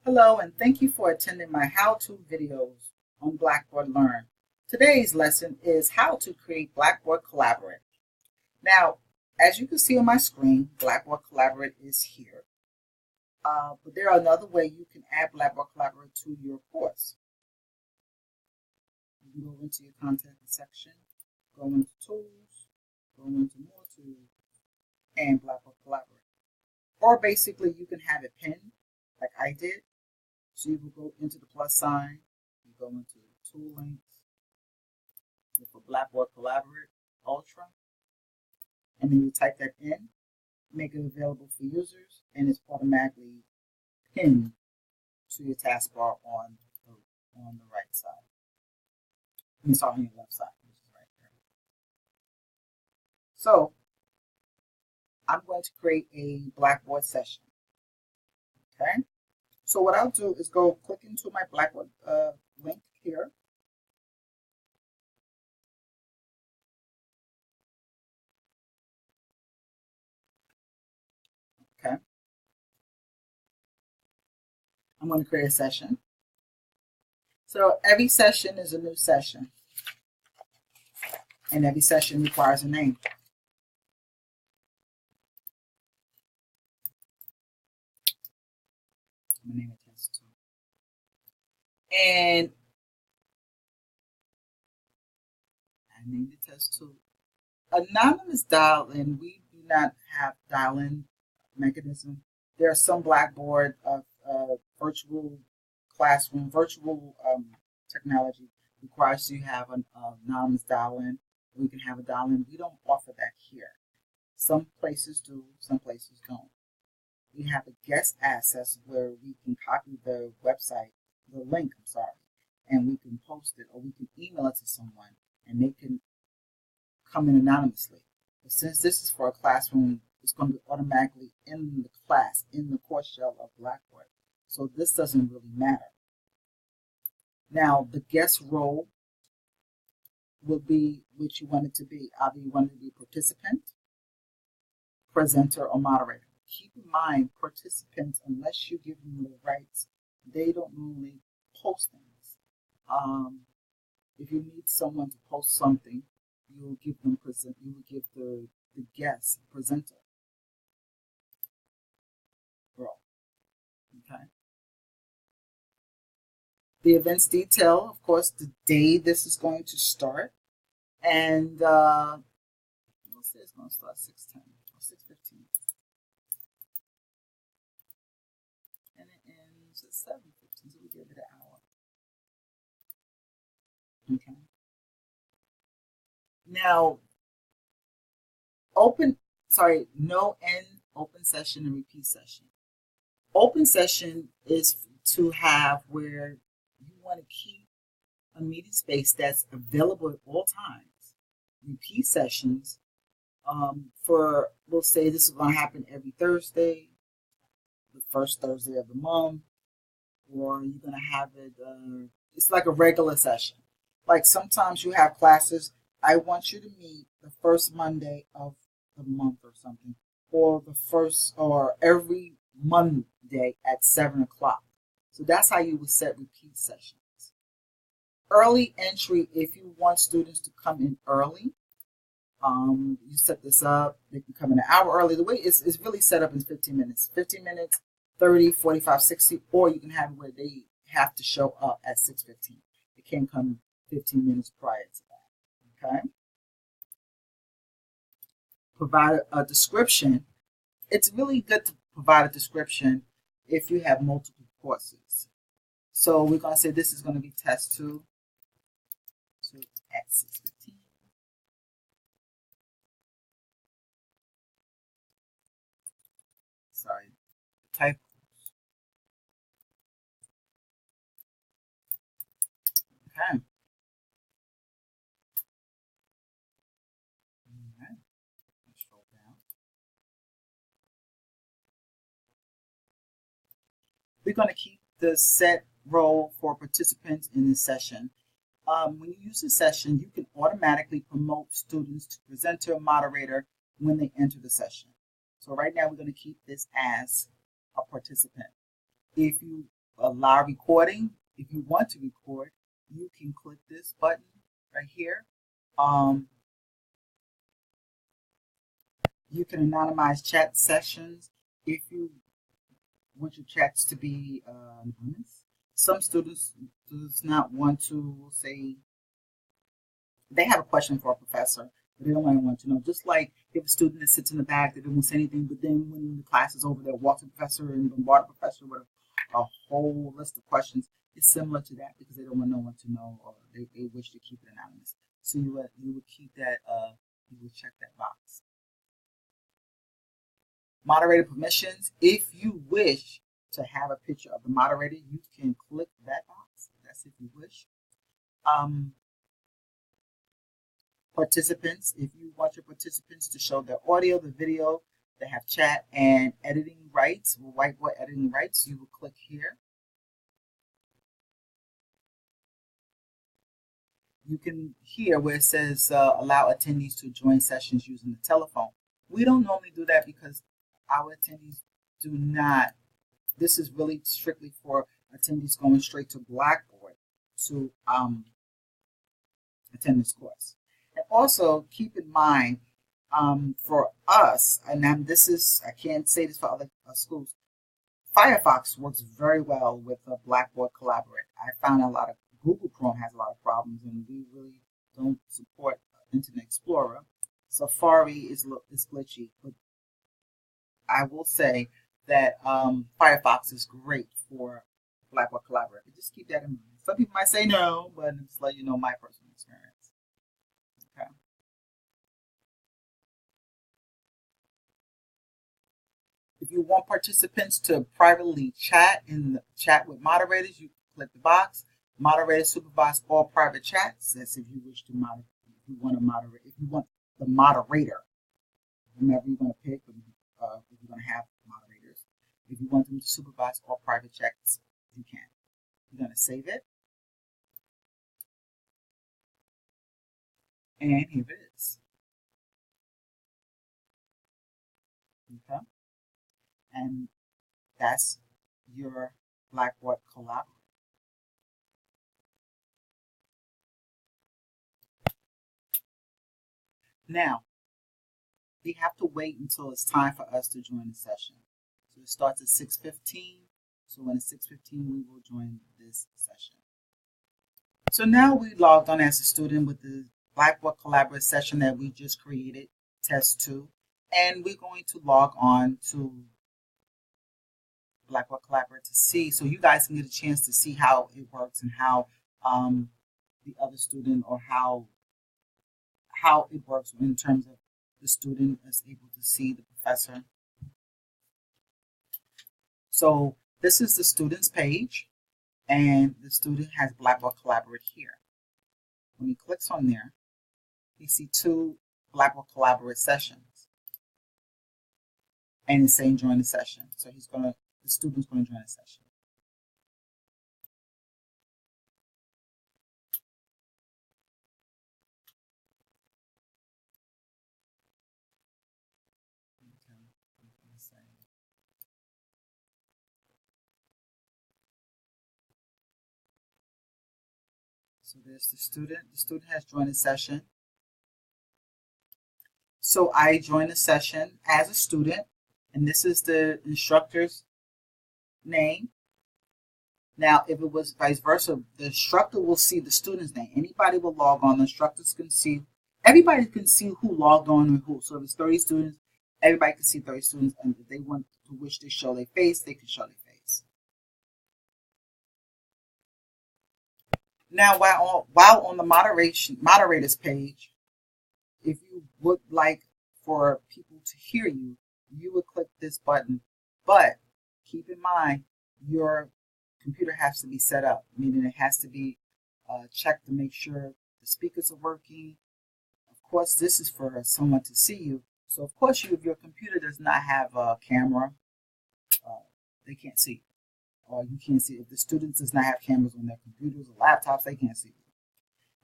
Hello, and thank you for attending my how-to videos on Blackboard Learn. Today's lesson is how to create Blackboard Collaborate. Now, as you can see on my screen, Blackboard Collaborate is here. But there are another way you can add Blackboard Collaborate to your course. You can go into your content section, go into Tools, go into More Tools, and Blackboard Collaborate. Or basically, you can have it pinned, like I did. So you will go into the plus sign, you go into tool links, look for Blackboard Collaborate Ultra, and then you type that in, make it available for users, and it's automatically pinned to your taskbar on the right side. It's on your left side, which is right there. So I'm going to create a Blackboard session. Okay. So what I'll do is go click into my Blackboard link here. Okay. I'm going to create a session. So every session is a new session. And every session requires a name. I'm going to name it test 2. And I named it test 2. Anonymous dial-in, we do not have dial-in mechanism. There are some Blackboard virtual classroom, virtual technology requires you have an anonymous dial-in. We can have a dial-in. We don't offer that here. Some places do, some places don't. We have a guest access where we can copy the website, the link, I'm sorry, and we can post it or we can email it to someone and they can come in anonymously. But since this is for a classroom, it's going to be automatically in the class, in the course shell of Blackboard. So this doesn't really matter. Now, the guest role will be what you want it to be. Either you want it to be participant, presenter, or moderator. Keep in mind, participants, unless you give them the rights, they don't normally post things. If you need someone to post something, you will give them you will give the guest presenter role. Okay. The events detail, of course, the day this is going to start, and we'll say it's going to start 6:10 or 6:15. And it ends at 7:15, so we give it an hour. Okay. Now, no end open session and repeat session. Open session is to have where you want to keep a meeting space that's available at all times. Repeat sessions we'll say this is going to happen every Thursday, the first Thursday of the month, or you're going to have it, it's like a regular session. Like sometimes you have classes, I want you to meet the first Monday of the month or something, or every Monday at 7 o'clock. So that's how you would set repeat sessions. Early entry, if you want students to come in early, you set this up, they can come in an hour early. The way it's really set up in 15 minutes. 15 minutes, 30, 45, 60, or you can have it where they have to show up at 6:15. They can't come 15 minutes prior to that. Okay? Provide a description. It's really good to provide a description if you have multiple courses. So we're going to say this is going to be test 2 at 6:15. Sorry, type. Okay. All right. Scroll down. We're going to keep the set role for participants in this session. When you use a session, you can automatically promote students to presenter or moderator when they enter the session. So right now we're going to keep this as a participant. If you allow recording. If you want to record, you can click this button right here. You can anonymize chat sessions if you want your chats to be anonymous. Some students does not want to say they have a question for a professor, but they don't really want to know. Just like if a student that sits in the back, they don't say anything, but then when the class is over, they'll walk to the professor and bombard the professor with a whole list of questions. It's similar to that because they don't want no one to know, or they wish to keep it anonymous. So you would keep that, you would check that box. Moderator permissions. If you wish to have a picture of the moderator, you can click that box. That's if you wish. Participants. If you want your participants to show their audio, the video, they have chat and editing rights, whiteboard editing rights, you will click here. You can hear where it says allow attendees to join sessions using the telephone. We don't normally do that because our attendees do not. This is really strictly for attendees going straight to Blackboard to attend this course. And also keep in mind for us, and this is, I can't say this for other schools, Firefox works very well with Blackboard Collaborate. I found a lot of Google Chrome has a lot of problems, and we really don't support Internet Explorer. Safari is glitchy, but I will say that Firefox is great for Blackboard Collaborate. But just keep that in mind. Some people might say no, but just let you know my personal experience. Okay. If you want participants to privately chat with moderators, you click the box. Moderators supervise all private chats. That's if you wish to moderate. If you want to moderate, if you want the moderator, whomever you're going to pick, if you're going to have moderators. If you want them to supervise all private chats, you can. You're going to save it. And here it is. Okay. And that's your Blackboard Collaborate. Now, we have to wait until it's time for us to join the session. So it starts at 6:15. So when it's 6:15, we will join this session. So now we logged on as a student with the Blackboard Collaborate session that we just created, test 2. And we're going to log on to Blackboard Collaborate to see, so you guys can get a chance to see how it works and how the other student, or how it works in terms of the student is able to see the professor. So this is the student's page, and the student has Blackboard Collaborate here. When he clicks on there, you see 2 Blackboard Collaborate sessions, and it's saying join the session. So the student's going to join the session. So there's the student. The student has joined the session. So I joined the session as a student, and this is the instructor's name. Now, if it was vice versa, the instructor will see the student's name. Anybody will log on. The instructors can see. Everybody can see who logged on and who. So if it's 30 students, everybody can see 30 students, and if they want to wish to show their face, they can show their face. Now, while on the moderators page, if you would like for people to hear you, you would click this button. But keep in mind, your computer has to be set up, meaning it has to be checked to make sure the speakers are working. Of course, this is for someone to see you. So, of course, if your computer does not have a camera, they can't see you. Or you can't see, if the student does not have cameras on their computers or laptops, they can't see you.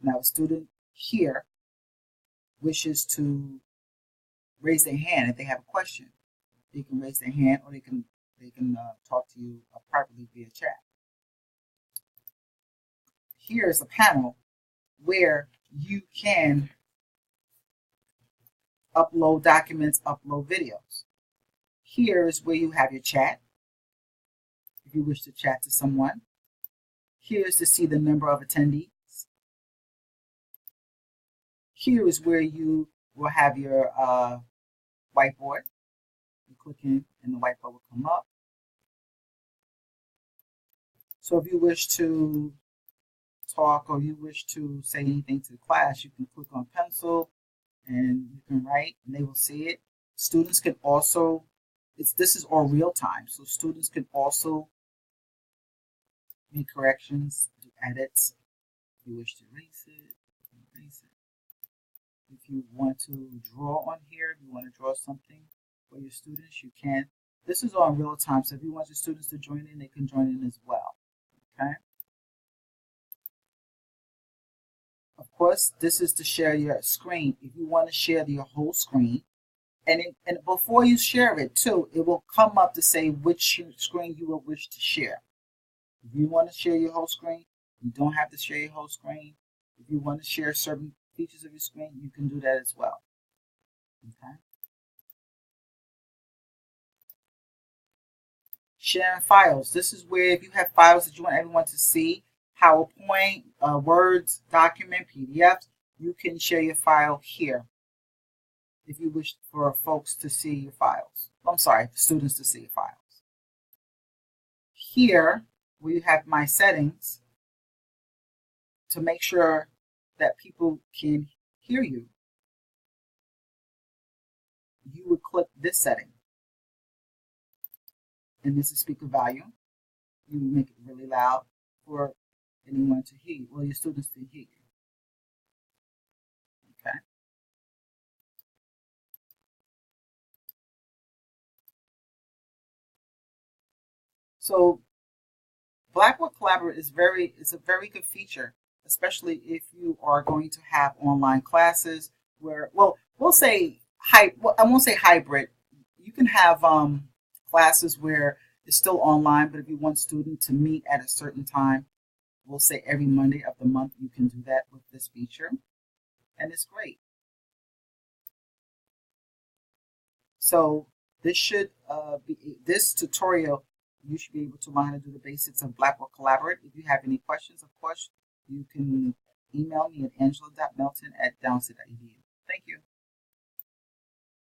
Now, a student here wishes to raise their hand if they have a question. They can raise their hand, or they can talk to you privately via chat. Here's a panel where you can upload documents, upload videos. Here is where you have your chat, if you wish to chat to someone. Here's to see the number of attendees. Here is where you will have your whiteboard. You click in and the whiteboard will come up. So if you wish to talk or you wish to say anything to the class, you can click on pencil and you can write and they will see it. Students can also, this is all real time, so students can also make corrections, do edits. If you wish to erase it, erase it. If you want to draw on here, if you want to draw something for your students, you can. This is all in real time, so if you want your students to join in, they can join in as well. Okay. Of course, this is to share your screen. If you want to share your whole screen, and before you share it too, it will come up to say which screen you will wish to share. If you want to share your whole screen, you don't have to share your whole screen. If you want to share certain features of your screen, you can do that as well. Okay. Sharing files. This is where if you have files that you want everyone to see, PowerPoint, Words, document, PDFs, you can share your file here if you wish for folks to see your files. I'm sorry, students to see your files. Here, where you have my settings, to make sure that people can hear you, you would click this setting. And this is speaker volume. You make it really loud for anyone to hear you, well, your students to hear you. Okay. So Blackboard Collaborate is a very good feature, especially if you are going to have online classes where, well, we'll say I won't say hybrid. You can have classes where it's still online, but if you want students to meet at a certain time, we'll say every Monday of the month, you can do that with this feature, and it's great. So this should this tutorial, you should be able to learn how to do the basics of Blackboard Collaborate. If you have any questions, of course, you can email me at angela.melton@downstate.edu. Thank you.